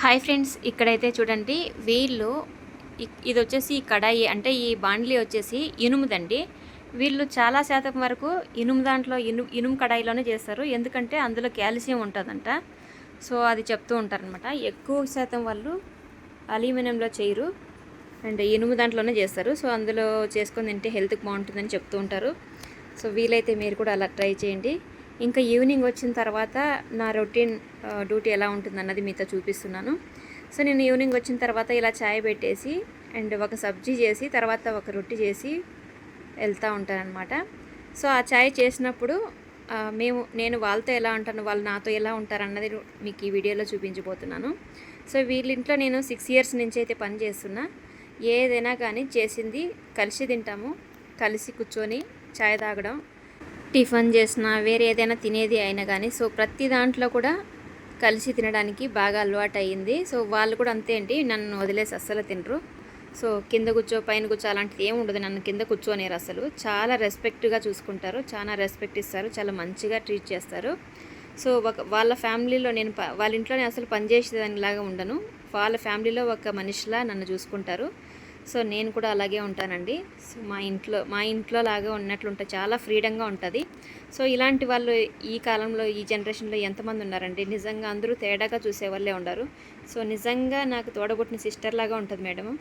Hi friends, ఇక్కడైతే చూడండి వీళ్ళు ఇది వచ్చేసి ఈ కడాయి అంటే ఈ బాండ్లీ వచ్చేసి ఇనుముదండి. వీళ్ళు చాలా శాతం వరకు ఇనుము దాంట్లో ఇనుము కడాయిలోనే చేస్తారు. ఎందుకంటే అందులో కాల్షియం ఉంటుందంట. సో అది చెప్తూ ఉంటారనమాట. ఎక్కువ శాతం వాళ్ళు అల్యూమినియంలో చేయరు అండ్ ఇనుము దాంట్లోనే చేస్తారు. సో అందులో చేసుకొని తింటే హెల్త్కి బాగుంటుందని చెప్తూ ఉంటారు. సో వీలైతే మీరు కూడా అలా ట్రై చేయండి. ఇంకా ఈవినింగ్ వచ్చిన తర్వాత నా రొటీన్ డ్యూటీ ఎలా ఉంటుందన్నది మీతో చూపిస్తున్నాను. సో నేను ఈవినింగ్ వచ్చిన తర్వాత ఇలా చాయ్ పెట్టేసి అండ్ ఒక సబ్జీ చేసి తర్వాత ఒక రొట్టి చేసి వెళ్తూ ఉంటానన్నమాట. సో ఆ చాయ్ చేసినప్పుడు నేను వాళ్ళతో ఎలా ఉంటాను, వాళ్ళు నాతో ఎలా ఉంటారన్నది మీకు ఈ వీడియోలో చూపించబోతున్నాను. సో వీళ్ళింట్లో నేను 6 ఇయర్స్ నుంచి అయితే పని చేస్తున్నా. ఏదైనా కానీ చేసింది కలిసి తింటాము, కలిసి కూర్చొని చాయ్ తాగడం, టిఫిన్ చేసినా వేరే ఏదైనా తినేది అయినా కానీ సో ప్రతి దాంట్లో కూడా కలిసి తినడానికి బాగా అలవాటు అయ్యింది. సో వాళ్ళు కూడా అంతే అండి, నన్ను వదిలేసి అస్సలు తినరు. సో కింద కూర్చో పైన కూర్చో అలాంటిది ఏమి ఉండదు. నన్ను కింద కూర్చోనేరు అసలు. చాలా రెస్పెక్ట్గా చూసుకుంటారు, చాలా రెస్పెక్ట్ ఇస్తారు, చాలా మంచిగా ట్రీట్ చేస్తారు. సో వాళ్ళ ఫ్యామిలీలో వాళ్ళ ఇంట్లో నేను అసలు పనిచేసేదానిలాగా ఉండను. వాళ్ళ ఫ్యామిలీలో ఒక మనిషిలా నన్ను చూసుకుంటారు. సో నేను కూడా అలాగే ఉంటానండి. సో మా ఇంట్లో లాగా ఉన్నట్లుంటే చాలా ఫ్రీడంగా ఉంటుంది. సో ఇలాంటి వాళ్ళు ఈ కాలంలో ఈ జనరేషన్లో ఎంతమంది ఉన్నారండి. నిజంగా అందరూ తేడాగా చూసే వాళ్ళే ఉండరు. సో నిజంగా నాకు తోడబుట్టిన సిస్టర్ లాగా ఉంటుంది మేడము.